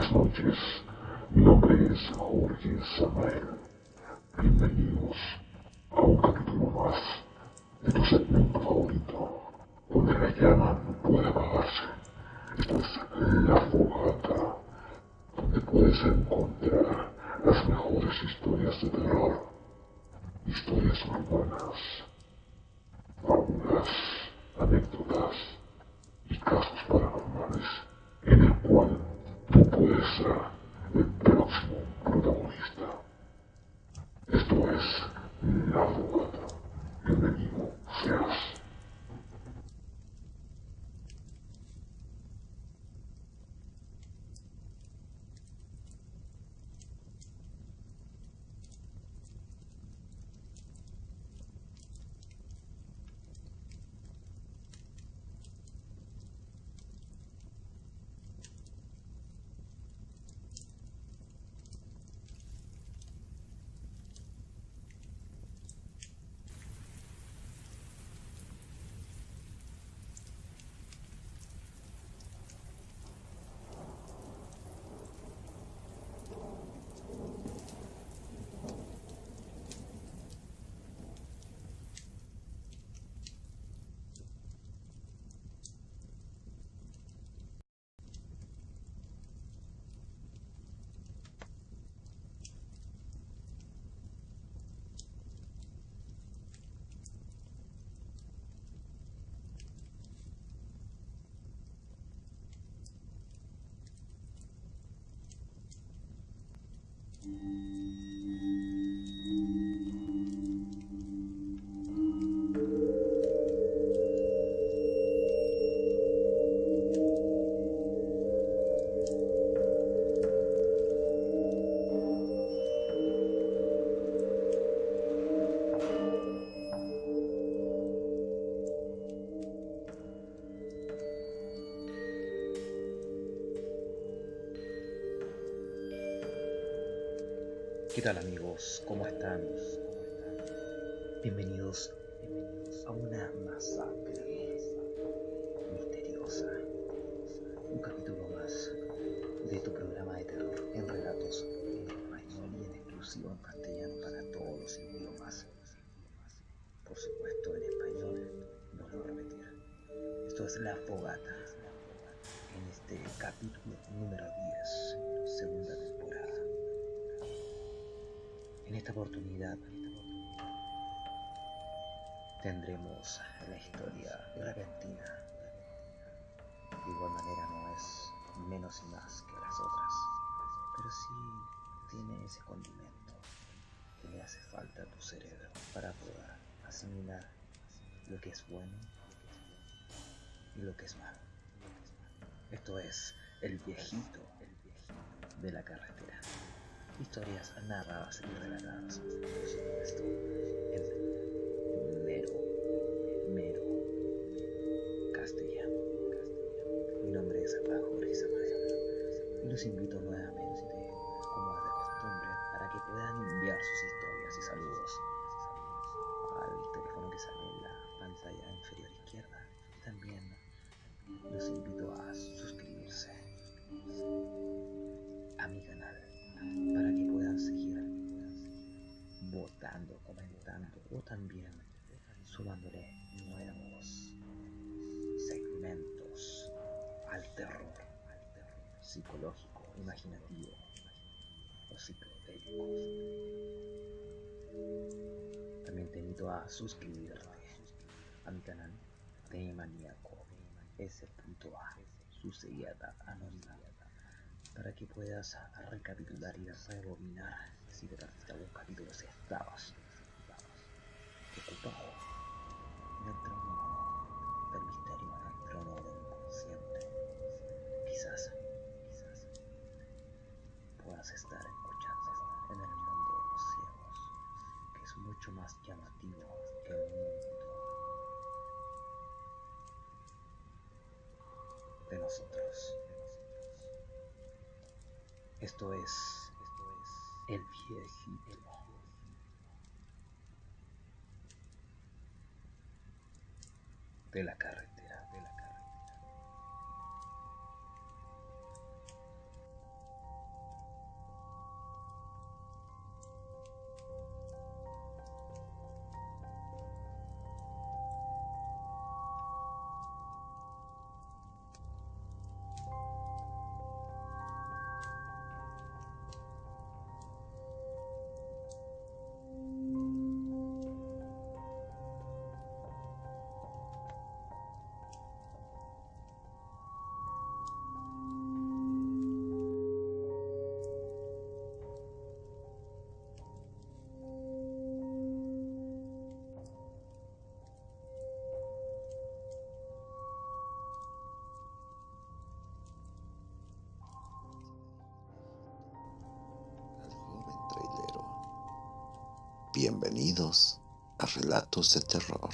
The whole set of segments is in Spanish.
Buenas noches, mi nombre es Jorge Samael. Bienvenidos a un capítulo más de tu segmento favorito, donde la llama no puede apagarse. Esto es La Fogata, donde puedes encontrar las mejores historias de terror, historias urbanas, fábulas, anécdotas y casos paranormales en el cual tú puedes ser el próximo protagonista. Esto es La Fogata. Bienvenido seas. ¿Qué tal amigos? ¿Cómo están? Bienvenidos a una masacre misteriosa. Un capítulo más de tu programa de terror en relatos en español y en exclusivo en castellano para todos los idiomas. Por supuesto en español, vuelvo a repetir. Esto es La Fogata en este capítulo número 10, segunda temporada. En esta oportunidad tendremos la historia repentina. De igual manera no es menos y más que las otras, pero sí tiene ese condimento que le hace falta a tu cerebro para poder asimilar lo que es bueno y lo que es malo. Esto es El Viejito de la Carretera. Historias narradas y relatadas, por supuesto, en mero castellano. Mi nombre es Jorge Samael y los invito nuevamente, como es de costumbre, para que puedan enviar sus historias y saludos al teléfono que sale en la pantalla inferior izquierda. También los invito a suscribirse a mi canal para que puedan seguir votando, comentando o también sumándole nuevos segmentos al terror psicológico, imaginativo o psicodélico. También te invito a suscribirte a mi canal de Maníaco S.A, su seguida anónima, para que puedas recapitular y rebobinar si te perdiste algún capítulo, si estabas ocupado en el trono del misterio, en el trono del inconsciente. Quizás puedas estar escuchando en el mundo de los ciegos, que es mucho más llamativo que el mundo de nosotros. Esto es El Viejito de la Carretera. Bienvenidos a Relatos de Terror.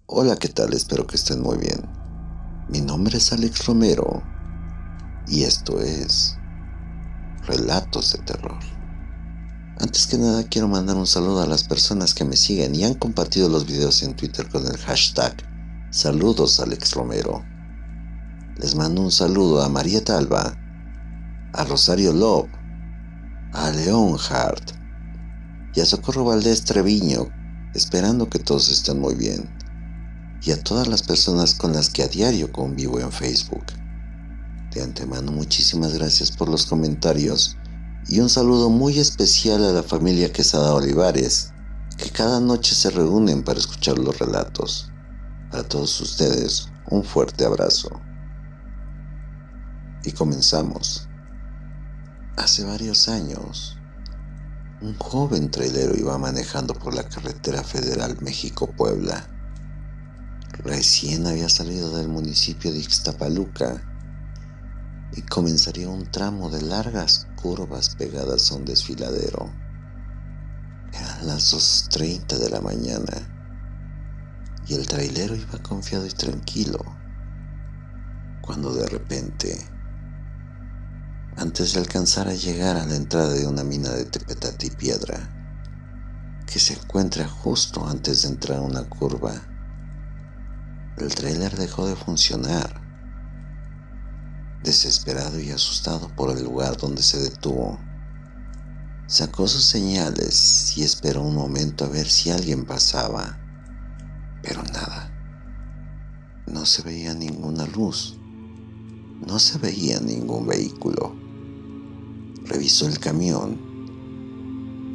Hola, ¿qué tal? Espero que estén muy bien. Mi nombre es Alex Romero y esto es Relatos de Terror. Antes que nada quiero mandar un saludo a las personas que me siguen y han compartido los videos en Twitter con el hashtag Saludos Alex Romero. Les mando un saludo a Marieta Alba, a Rosario Love, a León Hart y a Socorro Valdés Treviño, esperando que todos estén muy bien, y a todas las personas con las que a diario convivo en Facebook. De antemano, muchísimas gracias por los comentarios y un saludo muy especial a la familia Quesada Olivares, que cada noche se reúnen para escuchar los relatos. Para todos ustedes, un fuerte abrazo. Y comenzamos. Hace varios años, un joven trailero iba manejando por la carretera federal México-Puebla. Recién había salido del municipio de Ixtapaluca y comenzaría un tramo de largas curvas pegadas a un desfiladero. Eran las 2:30 de la mañana y el trailero iba confiado y tranquilo, cuando de repente, antes de alcanzar a llegar a la entrada de una mina de tepetate y piedra, que se encuentra justo antes de entrar a una curva, el tráiler dejó de funcionar. Desesperado y asustado por el lugar donde se detuvo, sacó sus señales y esperó un momento a ver si alguien pasaba, pero nada. No se veía ninguna luz, no se veía ningún vehículo. Revisó el camión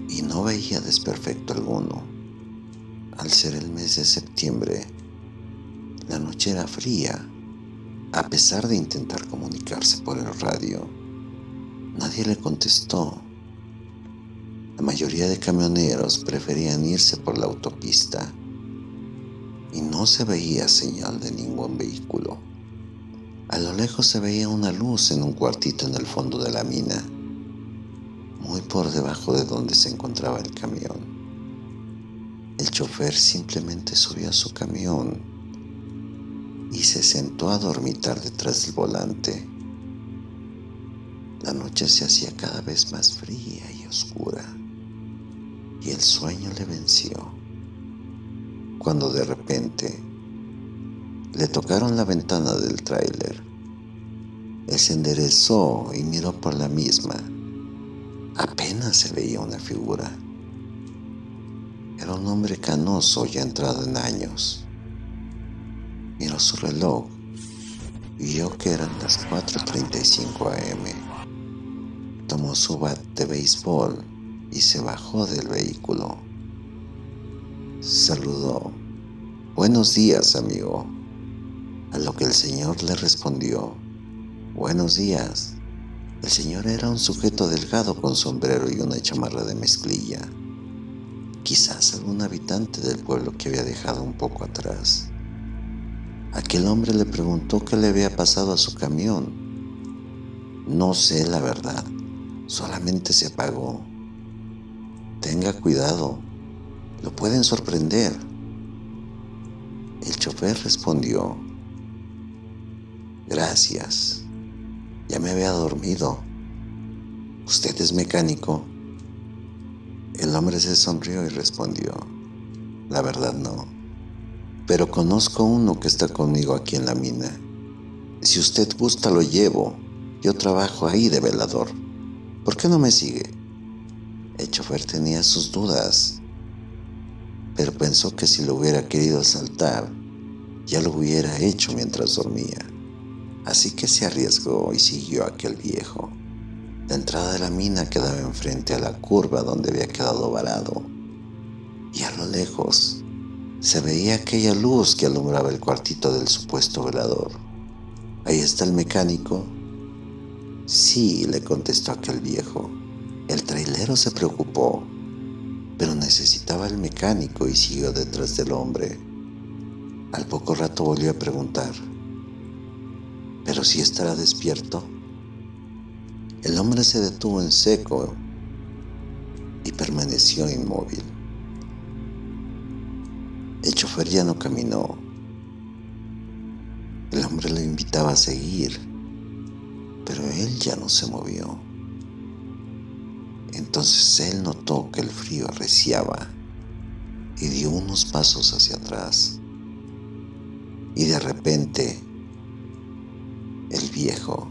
y no veía desperfecto alguno. Al ser el mes de septiembre, la noche era fría. A pesar de intentar comunicarse por el radio, nadie le contestó. La mayoría de camioneros preferían irse por la autopista y no se veía señal de ningún vehículo. A lo lejos se veía una luz en un cuartito en el fondo de la mina, muy por debajo de donde se encontraba el camión. El chofer simplemente subió a su camión y se sentó a dormitar detrás del volante. La noche se hacía cada vez más fría y oscura, y el sueño le venció, cuando de repente le tocaron la ventana del tráiler. Él se enderezó y miró por la misma. Apenas se veía una figura. Era un hombre canoso ya entrado en años. Miró su reloj y vio que eran las 4:35 a.m. Tomó su bat de béisbol y se bajó del vehículo. Saludó: «Buenos días, amigo», a lo que el señor le respondió: «Buenos días». El señor era un sujeto delgado con sombrero y una chamarra de mezclilla, quizás algún habitante del pueblo que había dejado un poco atrás. Aquel hombre le preguntó qué le había pasado a su camión. «No sé la verdad, solamente se apagó. Tenga cuidado, lo pueden sorprender». El chofer respondió: «Gracias, ya me había dormido. ¿Usted es mecánico?». El hombre se sonrió y respondió: «La verdad no, pero conozco uno que está conmigo aquí en la mina. Si usted gusta lo llevo, yo trabajo ahí de velador. ¿Por qué no me sigue?». El chofer tenía sus dudas, pero pensó que si lo hubiera querido asaltar, ya lo hubiera hecho mientras dormía. Así que se arriesgó y siguió a aquel viejo. La entrada de la mina quedaba enfrente a la curva donde había quedado varado, y a lo lejos se veía aquella luz que alumbraba el cuartito del supuesto velador. «¿Ahí está el mecánico?». «Sí», le contestó aquel viejo. trailero se preocupó, pero necesitaba el mecánico y siguió detrás del hombre. Al poco rato volvió a preguntar: ¿pero si estará despierto? El hombre se detuvo en seco y permaneció inmóvil. El chofer ya no caminó. El hombre lo invitaba a seguir, pero él ya no se movió. Entonces él notó que el frío arreciaba y dio unos pasos hacia atrás. Y de repente, el viejo,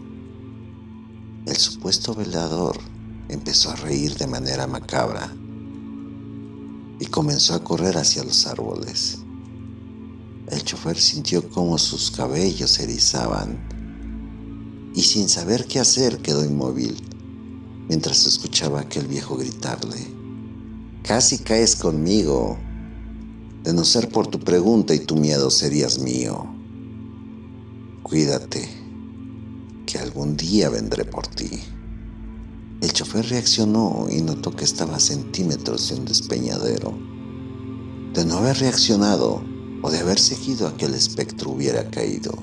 el supuesto velador, empezó a reír de manera macabra y comenzó a correr hacia los árboles. El chofer sintió cómo sus cabellos se erizaban y sin saber qué hacer quedó inmóvil mientras escuchaba a aquel viejo gritarle: «Casi caes conmigo. De no ser por tu pregunta y tu miedo serías mío. Cuídate, que algún día vendré por ti». El chofer reaccionó y notó que estaba a centímetros de un despeñadero. De no haber reaccionado o de haber seguido aquel espectro hubiera caído.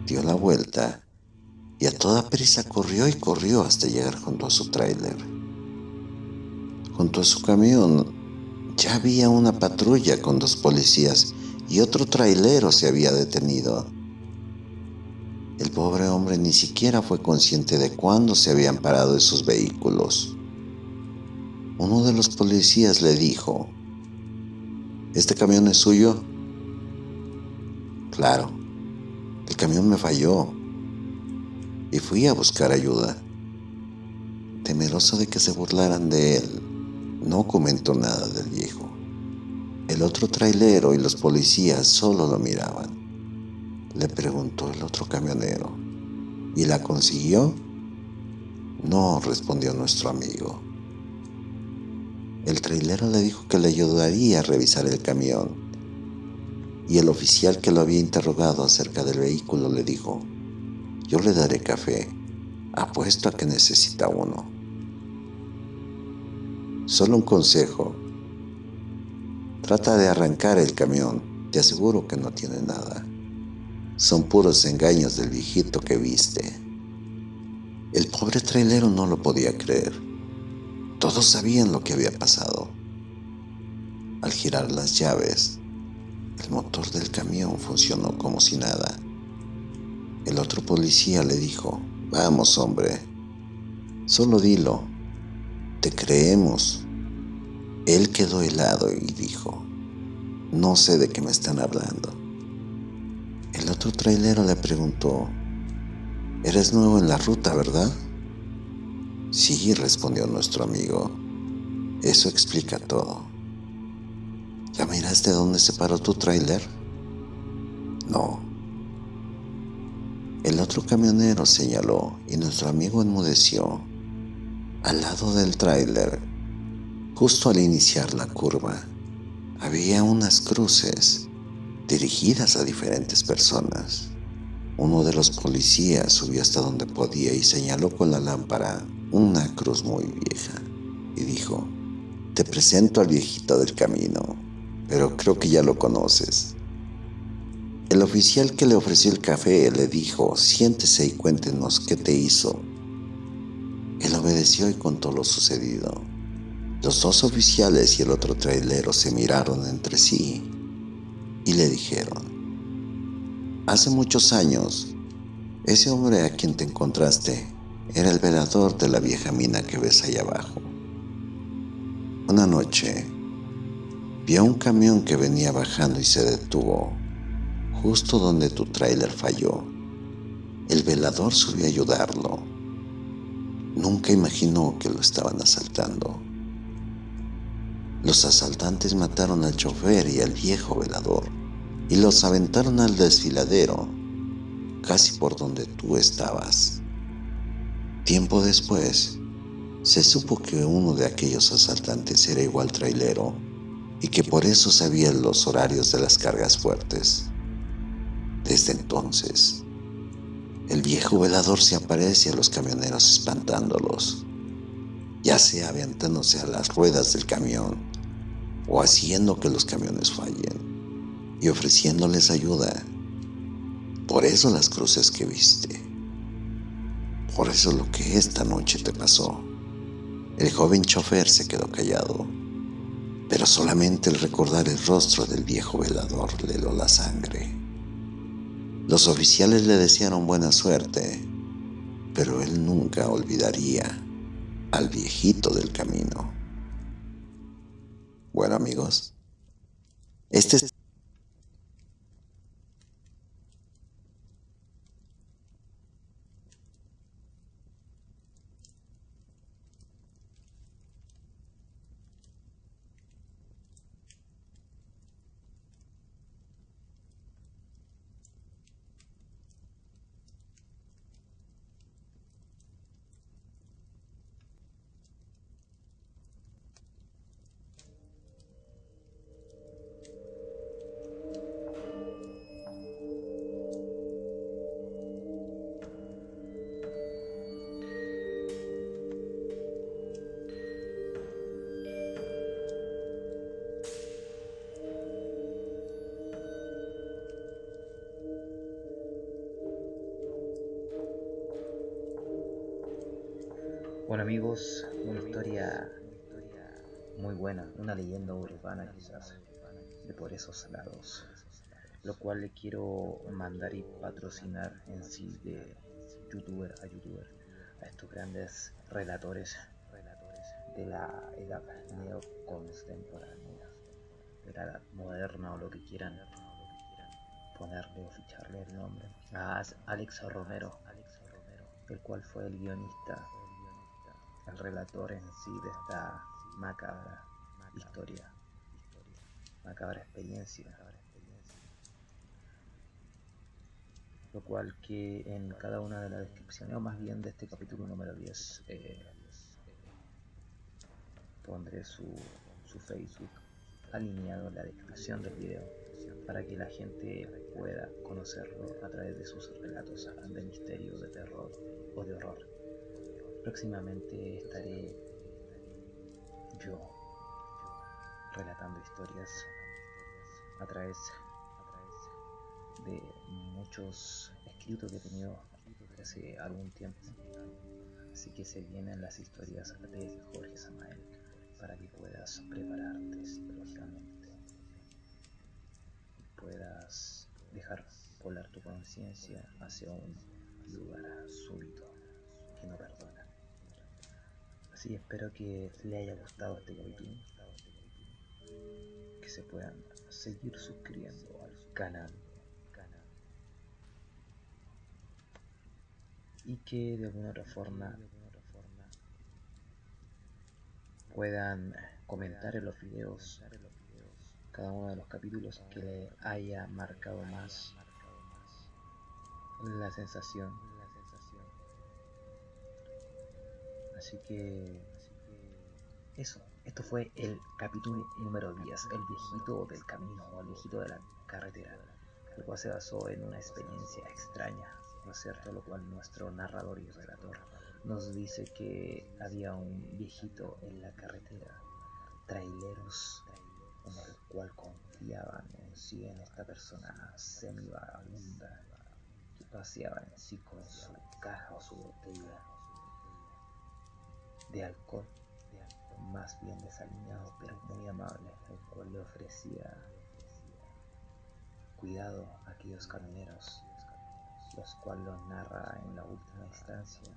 Dio la vuelta y a toda prisa corrió y corrió hasta llegar junto a su tráiler. Junto a su camión ya había una patrulla con 2 policías y otro trailero se había detenido. El pobre hombre ni siquiera fue consciente de cuándo se habían parado esos vehículos. Uno de los policías le dijo: «¿Este camión es suyo?». «Claro, el camión me falló y fui a buscar ayuda». Temeroso de que se burlaran de él, no comentó nada del viejo. El otro trailero y los policías solo lo miraban. Le preguntó el otro camionero: «¿Y la consiguió?». «No», respondió nuestro amigo. El trailero le dijo que le ayudaría a revisar el camión, y el oficial que lo había interrogado acerca del vehículo le dijo: «Yo le daré café, apuesto a que necesita uno». «Solo un consejo: trata de arrancar el camión, te aseguro que no tiene nada. Son puros engaños del viejito que viste». El pobre trailero no lo podía creer. Todos sabían lo que había pasado. Al girar las llaves, el motor del camión funcionó como si nada. El otro policía le dijo: «Vamos, hombre, solo dilo, te creemos». Él quedó helado y dijo: «No sé de qué me están hablando». El otro trailero le preguntó: «Eres nuevo en la ruta, ¿verdad?». «Sí», respondió nuestro amigo. «Eso explica todo». «¿Ya miraste dónde se paró tu tráiler?». «No». El otro camionero señaló y nuestro amigo enmudeció. Al lado del tráiler, justo al iniciar la curva, había unas cruces dirigidas a diferentes personas. Uno de los policías subió hasta donde podía y señaló con la lámpara una cruz muy vieja y dijo: «Te presento al viejito del camino, pero creo que ya lo conoces». El oficial que le ofreció el café le dijo: «Siéntese y cuéntenos qué te hizo». Él obedeció y contó lo sucedido. Los 2 oficiales y el otro trailero se miraron entre sí y le dijeron: «Hace muchos años, ese hombre a quien te encontraste era el velador de la vieja mina que ves allá abajo. Una noche, vio un camión que venía bajando y se detuvo justo donde tu tráiler falló. El velador subió a ayudarlo. Nunca imaginó que lo estaban asaltando. Los asaltantes mataron al chofer y al viejo velador y los aventaron al desfiladero, casi por donde tú estabas. Tiempo después, se supo que uno de aquellos asaltantes era igual trailero y que por eso sabía los horarios de las cargas fuertes. Desde entonces, el viejo velador se aparece a los camioneros espantándolos. Y ya sea aventándose a las ruedas del camión o haciendo que los camiones fallen y ofreciéndoles ayuda. Por eso las cruces que viste. Por eso lo que esta noche te pasó. El joven chofer se quedó callado, pero solamente el recordar el rostro del viejo velador le heló la sangre. Los oficiales le desearon buena suerte, pero él nunca olvidaría al viejito del camino. Bueno, amigos, este es Bueno amigos, una historia muy buena, una leyenda urbana quizás, de por esos lados, lo cual le quiero mandar y patrocinar en sí de youtuber a youtuber a estos grandes relatores de la edad neocontemporánea, de la edad moderna o lo que quieran ponerle o ficharle el nombre, a Alex Romero, el cual fue el guionista, el relator en sí de esta macabra historia, macabra experiencia, lo cual que en cada una de las descripciones, o más bien de este capítulo número 10, pondré su Facebook alineado en la descripción del video para que la gente pueda conocerlo a través de sus relatos de misterio, de terror o de horror. Próximamente estaré yo relatando historias a través de muchos escritos que he tenido hace algún tiempo. Así que se vienen las historias de Jorge Samael para que puedas prepararte psicológicamente y puedas dejar volar tu conciencia hacia un lugar súbito que no perdona. Así espero que le haya gustado este capítulo, que se puedan seguir suscribiendo al canal y que de alguna otra forma puedan comentar en los videos cada uno de los capítulos que le haya marcado más la sensación. Así que eso, esto fue el capítulo número 10, el viejito del camino o el viejito de la carretera, el cual se basó en una experiencia extraña, ¿no es cierto? Lo cual nuestro narrador y relator nos dice que había un viejito en la carretera, traileros en el cual confiaban en sí en esta persona semi-vagabunda que paseaba en sí con su caja o su botella de alcohol, más bien desaliñado pero muy amable, el cual le ofrecía cuidado a aquellos camioneros, los cuales los narra en la última instancia,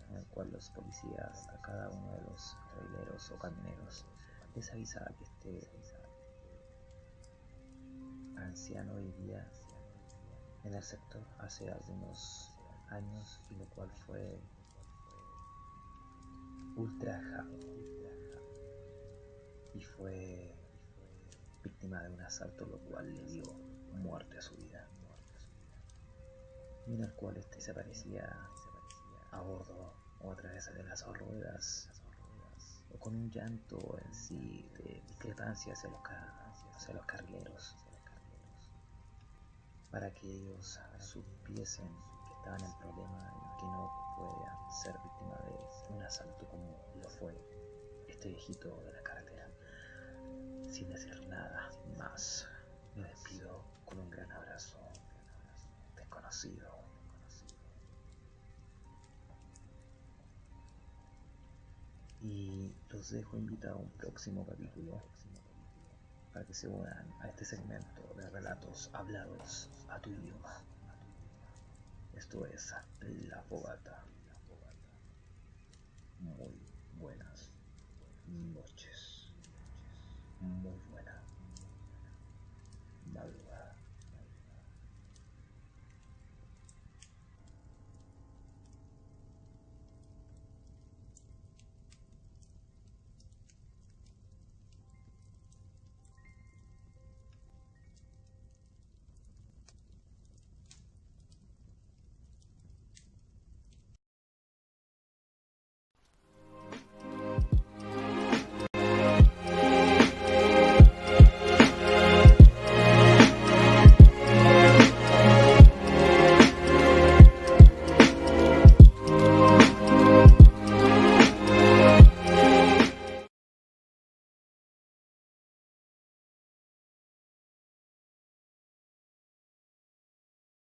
en el cual los policías a cada uno de los traileros o camioneros les avisaba que este anciano vivía en el sector hace algunos años, y lo cual fue ultrajado y fue víctima de un asalto, lo cual le dio muerte a su vida, y en el cual este se aparecía a bordo o a través de las ruedas o con un llanto en sí de discrepancia hacia los carrileros, para que ellos supiesen que estaban en problema y que no podían ser víctima de un asalto como lo fue este viejito de la carretera. Sin decir nada más, me despido con un gran abrazo. Desconocido. Y los dejo invitados a un próximo capítulo para que se unan a este segmento de relatos hablados a tu idioma. Esto es La Fogata. Muy buenas.